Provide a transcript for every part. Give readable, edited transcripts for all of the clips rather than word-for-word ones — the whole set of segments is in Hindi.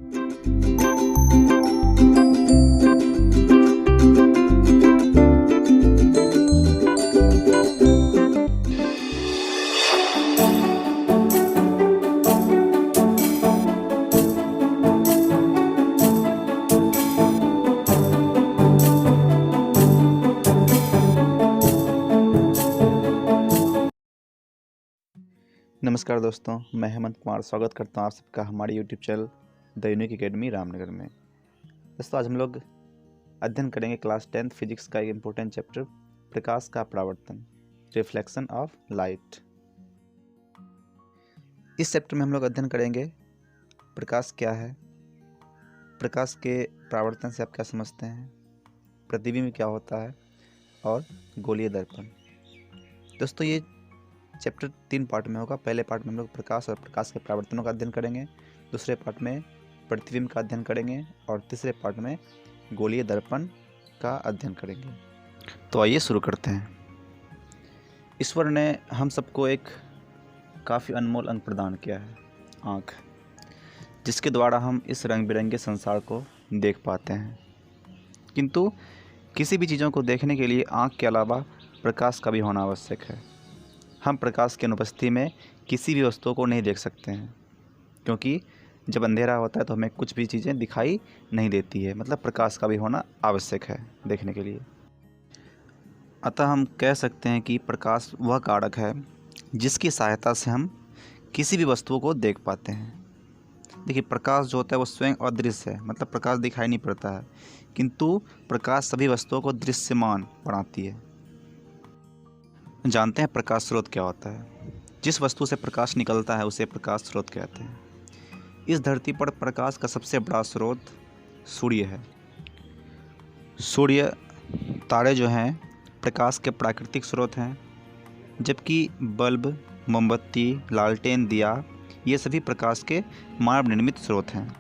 नमस्कार दोस्तों, मैं हेमंत कुमार स्वागत करता हूं आप सबका हमारे YouTube channel the unique academy Ramnagar में। दोस्तों, आज हम लोग अध्ययन करेंगे क्लास 10th फिजिक्स का एक इम्पोर्टेंट चैप्टर, प्रकाश का परावर्तन, रिफ्लेक्शन ऑफ लाइट। इस चैप्टर में हम लोग अध्ययन करेंगे प्रकाश क्या है, प्रकाश के परावर्तन से आप क्या समझते हैं, प्रतिबिंब क्या होता है और गोलीय दर्पण। दोस्तों, ये चैप्टर 3 पार्ट में होगा। पहले पार्ट में हम लोग प्रकाश और प्रकाश के परावर्तनों का अध्ययन करेंगे, दूसरे पार्ट में प्रतिबिंब का अध्ययन करेंगे और तीसरे पार्ट में गोलीय दर्पण का अध्ययन करेंगे। तो आइए शुरू करते हैं। ईश्वर ने हम सबको एक काफ़ी अनमोल अंग प्रदान किया है, आँख, जिसके द्वारा हम इस रंग बिरंगे संसार को देख पाते हैं। किंतु किसी भी चीज़ों को देखने के लिए आँख के अलावा प्रकाश का भी होना आवश्यक है। हम प्रकाश की अनुपस्थिति में किसी भी वस्तु को नहीं देख सकते हैं, क्योंकि जब अंधेरा होता है तो हमें कुछ भी चीज़ें दिखाई नहीं देती है। मतलब प्रकाश का भी होना आवश्यक है देखने के लिए। अतः हम कह सकते हैं कि प्रकाश वह कारक है जिसकी सहायता से हम किसी भी वस्तुओं को देख पाते हैं। देखिए, प्रकाश जो होता है वो स्वयं अदृश्य है, मतलब प्रकाश दिखाई नहीं पड़ता है, किंतु प्रकाश सभी वस्तुओं को दृश्यमान बनाती है। जानते हैं प्रकाश स्रोत क्या होता है? जिस वस्तु से प्रकाश निकलता है उसे प्रकाश स्रोत कहते हैं। इस धरती पर प्रकाश का सबसे बड़ा स्रोत सूर्य है। सूर्य, तारे जो हैं प्रकाश के प्राकृतिक स्रोत हैं, जबकि बल्ब, मोमबत्ती, लालटेन, दिया, ये सभी प्रकाश के मानव निर्मित स्रोत हैं।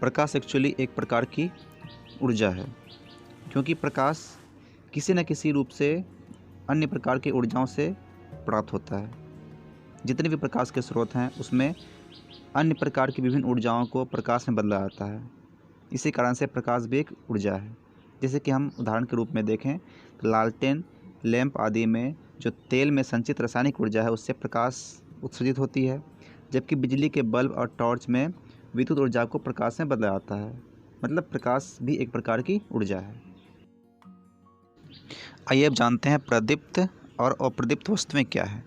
प्रकाश एक्चुअली एक प्रकार की ऊर्जा है, क्योंकि प्रकाश किसी न किसी रूप से अन्य प्रकार की ऊर्जाओं से प्राप्त होता है। जितने भी प्रकाश के स्रोत हैं उसमें अन्य प्रकार की विभिन्न ऊर्जाओं को प्रकाश में बदला जाता है। इसी कारण से प्रकाश भी एक ऊर्जा है। जैसे कि हम उदाहरण के रूप में देखें तो लालटेन, लैंप आदि में जो तेल में संचित रासायनिक ऊर्जा है उससे प्रकाश उत्सर्जित होती है, जबकि बिजली के बल्ब और टॉर्च में विद्युत ऊर्जा को प्रकाश में बदला जाता है। मतलब प्रकाश भी एक प्रकार की ऊर्जा है। आइए अब जानते हैं प्रदीप्त और अप्रदीप्त वस्तुएं क्या है।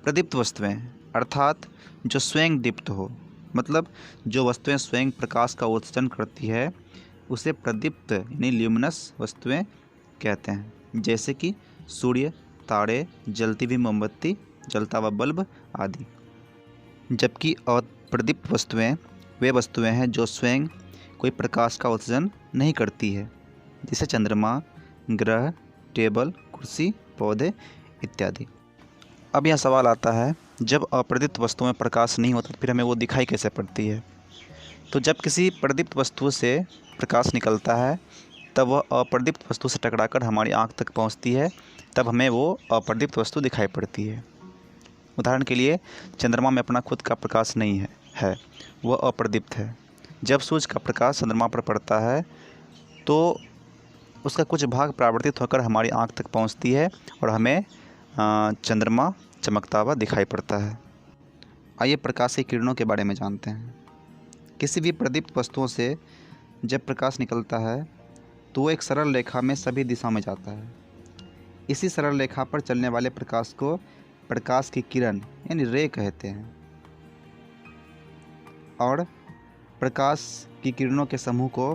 प्रदीप्त वस्तुएं अर्थात जो स्वयं दीप्त हो, मतलब जो वस्तुएं स्वयं प्रकाश का उत्सर्जन करती है उसे प्रदीप्त यानी ल्यूमिनस वस्तुएं कहते हैं। जैसे कि सूर्य, तारे, जलती हुई मोमबत्ती, जलता हुआ बल्ब आदि। जबकि अप्रदीप्त वस्तुएं वे वस्तुएं हैं जो स्वयं कोई प्रकाश का उत्सर्जन नहीं करती है, जैसे चंद्रमा, ग्रह, टेबल, कुर्सी, पौधे इत्यादि। अब यह सवाल आता है, जब अप्रदीप्त वस्तु में प्रकाश नहीं होता तो फिर हमें वो दिखाई कैसे पड़ती है? तो जब किसी प्रदीप्त वस्तु से प्रकाश निकलता है तब वह अप्रदीप्त वस्तु से टकराकर हमारी आँख तक पहुँचती है, तब हमें वो अप्रदीप्त वस्तु दिखाई पड़ती है। उदाहरण के लिए चंद्रमा में अपना खुद का प्रकाश नहीं है, वह अप्रदीप्त है। जब सूरज का प्रकाश चंद्रमा पर पड़ता है तो उसका कुछ भाग परावर्तित होकर हमारी आँख तक पहुँचती है और हमें चंद्रमा चमकता हुआ दिखाई पड़ता है। आइए प्रकाश की किरणों के बारे में जानते हैं। किसी भी प्रदीप्त वस्तुओं से जब प्रकाश निकलता है तो वो एक सरल रेखा में सभी दिशा में जाता है। इसी सरल रेखा पर चलने वाले प्रकाश को प्रकाश की किरण यानी रे कहते हैं। और प्रकाश की किरणों के समूह को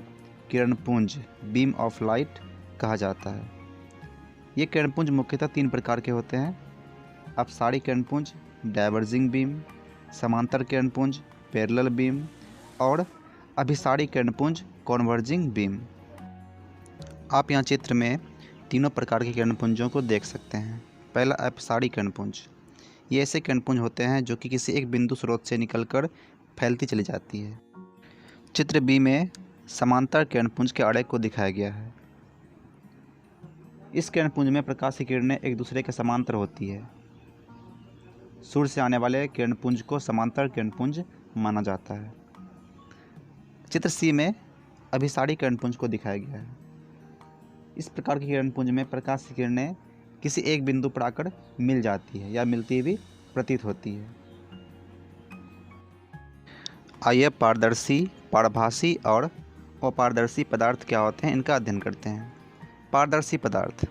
किरणपुंज, बीम ऑफ लाइट कहा जाता है। ये किरणपुंज मुख्यतः 3 प्रकार के होते हैं: अपसारी किरणपुंज, डाइवर्जिंग बीम, समांतर किरणपुंज, पैरेलल बीम और अभिसारी किरणपुंज, कॉन्वर्जिंग बीम। आप यहाँ चित्र में तीनों प्रकार के किरणपुंजों को देख सकते हैं। पहला अपसारी किरणपुंज, ये ऐसे किरणपुंज होते हैं जो कि किसी एक बिंदु स्रोत से निकलकर फैलती चली जाती है। चित्र बी में समांतर किरणपुंज के आरेख को दिखाया गया है। इस किरणपुंज में प्रकाश की किरणें एक दूसरे के समांतर होती है। सूर्य से आने वाले किरणपुंज को समांतर किरणपुंज माना जाता है। चित्र सी में अभिसारी किरणपुंज को दिखाया गया है। इस प्रकार की किरणपुंज में प्रकाश की किरणें किसी एक बिंदु पर आकर मिल जाती है या मिलती भी प्रतीत होती है। आइए पारदर्शी, पारभासी और अपारदर्शी पदार्थ क्या होते हैं इनका अध्ययन करते हैं। पारदर्शी पदार्थ,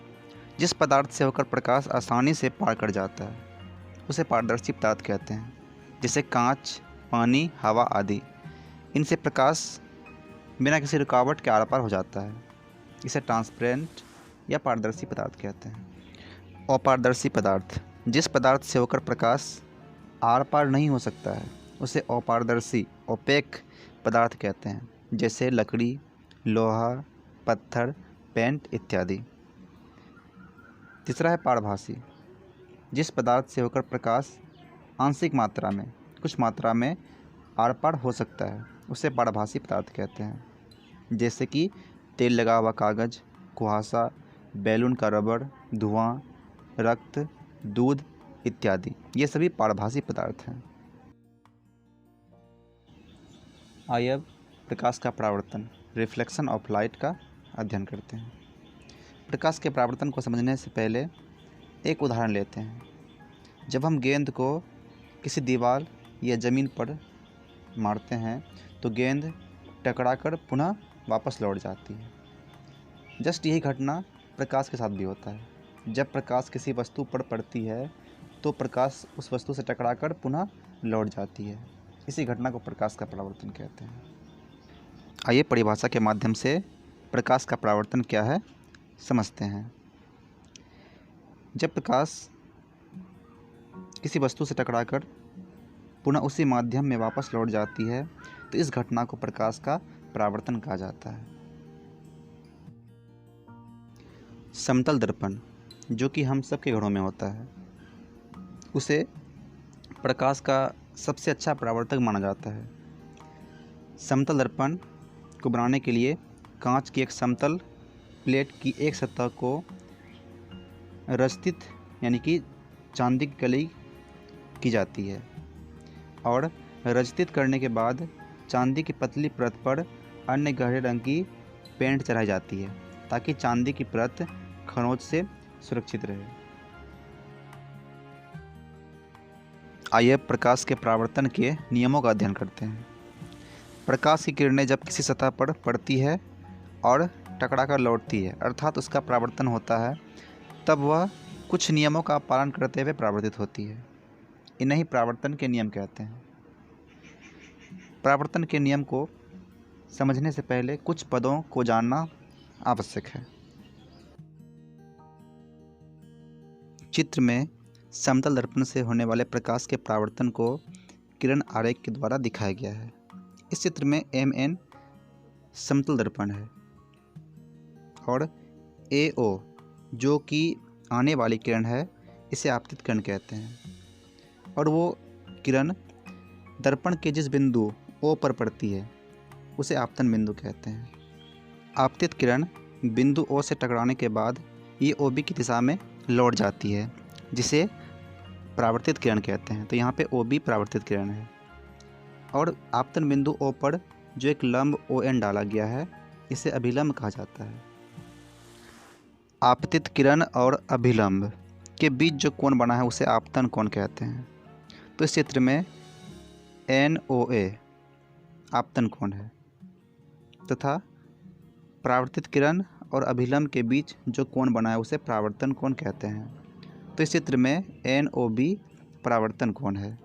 जिस पदार्थ से होकर प्रकाश आसानी से पार कर जाता है उसे पारदर्शी पदार्थ कहते हैं, जैसे कांच, पानी, हवा आदि। इनसे प्रकाश बिना किसी रुकावट के आर पार हो जाता है। इसे ट्रांसपेरेंट या पारदर्शी पदार्थ कहते हैं। अपारदर्शी पदार्थ, जिस पदार्थ से होकर प्रकाश आर पार नहीं हो सकता है उसे अपारदर्शी, ओपेक पदार्थ कहते हैं, जैसे लकड़ी, लोहा, पत्थर, पेंट इत्यादि। तीसरा है पारभासी, जिस पदार्थ से होकर प्रकाश आंशिक मात्रा में, कुछ मात्रा में आर पार हो सकता है उसे पारभासी पदार्थ कहते हैं, जैसे कि तेल लगा हुआ कागज़, कुहासा, बैलून का रबड़, धुआं, रक्त, दूध इत्यादि। ये सभी पारभासी पदार्थ हैं। आइए अब प्रकाश का परावर्तन, रिफ्लेक्शन ऑफ लाइट का अध्ययन करते हैं। प्रकाश के परावर्तन को समझने से पहले एक उदाहरण लेते हैं। जब हम गेंद को किसी दीवार या ज़मीन पर मारते हैं तो गेंद टकराकर पुनः वापस लौट जाती है। जस्ट यही घटना प्रकाश के साथ भी होता है। जब प्रकाश किसी वस्तु पर पड़ती है तो प्रकाश उस वस्तु से टकराकर पुनः लौट जाती है। इसी घटना को प्रकाश का परावर्तन कहते हैं। आइए परिभाषा के माध्यम से प्रकाश का परावर्तन क्या है समझते हैं। जब प्रकाश किसी वस्तु से टकराकर पुनः उसी माध्यम में वापस लौट जाती है तो इस घटना को प्रकाश का परावर्तन कहा जाता है। समतल दर्पण, जो कि हम सबके घरों में होता है, उसे प्रकाश का सबसे अच्छा परावर्तक माना जाता है। समतल दर्पण को बनाने के लिए कांच की एक समतल प्लेट की एक सतह को रजतित यानी कि चांदी की कली की जाती है और रजतित करने के बाद चांदी की पतली परत पर अन्य गहरे रंग की पेंट चढ़ाई जाती है ताकि चांदी की परत खरोंच से सुरक्षित रहे। आइए प्रकाश के परावर्तन के नियमों का अध्ययन करते हैं। प्रकाश की किरणें जब किसी सतह पर पड़ती है और टकराकर लौटती है अर्थात उसका परावर्तन होता है, तब वह कुछ नियमों का पालन करते हुए परावर्तित होती है। इन्हें ही परावर्तन के नियम कहते हैं। परावर्तन के नियम को समझने से पहले कुछ पदों को जानना आवश्यक है। चित्र में समतल दर्पण से होने वाले प्रकाश के परावर्तन को किरण आरेख के द्वारा दिखाया गया है। इस चित्र में MN समतल दर्पण है और AO जो कि आने वाली किरण है इसे आपतित किरण कहते हैं और वो किरण दर्पण के जिस बिंदु O पर पड़ती है उसे आपतन बिंदु कहते हैं। आपतित किरण बिंदु O से टकराने के बाद ये OB की दिशा में लौट जाती है जिसे परावर्तित किरण कहते हैं। तो यहाँ पे OB परावर्तित किरण है और आपतन बिंदु O पर जो एक लंब ON डाला गया है इसे अभिलंब कहा जाता है। आपतित किरण और अभिलंब के बीच जो कोण बना है उसे आपतन कोण कहते हैं। तो इस चित्र में NOA आपतन कोण है तथा परावर्तित किरण और अभिलंब के बीच जो कोण बना है उसे परावर्तन कोण कहते हैं। तो इस चित्र में NOB परावर्तन कोण है।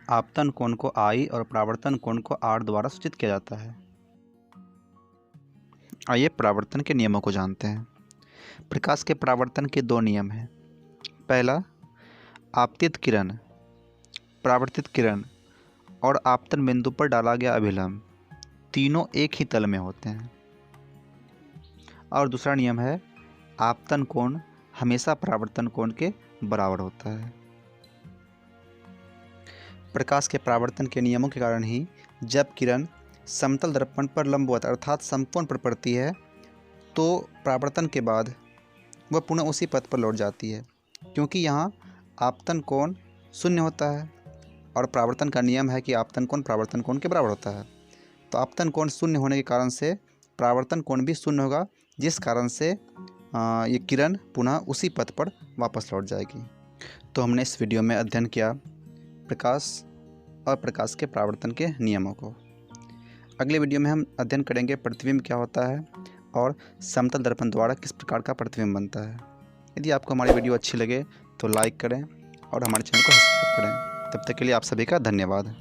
आपतन कोण को I और परावर्तन कोण को R द्वारा सूचित किया जाता है। आइए परावर्तन के नियमों को जानते हैं। प्रकाश के परावर्तन के दो नियम हैं। पहला, आपतित किरण, परावर्तित किरण और आपतन बिंदु पर डाला गया अभिलंब तीनों एक ही तल में होते हैं। और दूसरा नियम है, आपतन कोण हमेशा परावर्तन कोण के बराबर होता है। प्रकाश के परावर्तन के नियमों के कारण ही जब किरण समतल दर्पण पर लंबवत अर्थात समकोण पर पड़ती है तो परावर्तन के बाद वह पुनः उसी पथ पर लौट जाती है, क्योंकि यहाँ आपतन कोण शून्य होता है और परावर्तन का नियम है कि आपतन कोण परावर्तन कोण के बराबर होता है। तो आपतन कोण शून्य होने के कारण से परावर्तन कोण भी शून्य होगा, जिस कारण से ये किरण पुनः उसी पथ पर वापस लौट जाएगी। तो हमने इस वीडियो में अध्ययन किया प्रकाश और प्रकाश के परावर्तन के नियमों को। अगले वीडियो में हम अध्ययन करेंगे प्रतिबिंब क्या होता है और समतल दर्पण द्वारा किस प्रकार का प्रतिबिंब बनता है। यदि आपको हमारी वीडियो अच्छी लगे तो लाइक करें और हमारे चैनल को सब्सक्राइब करें। तब तक के लिए आप सभी का धन्यवाद।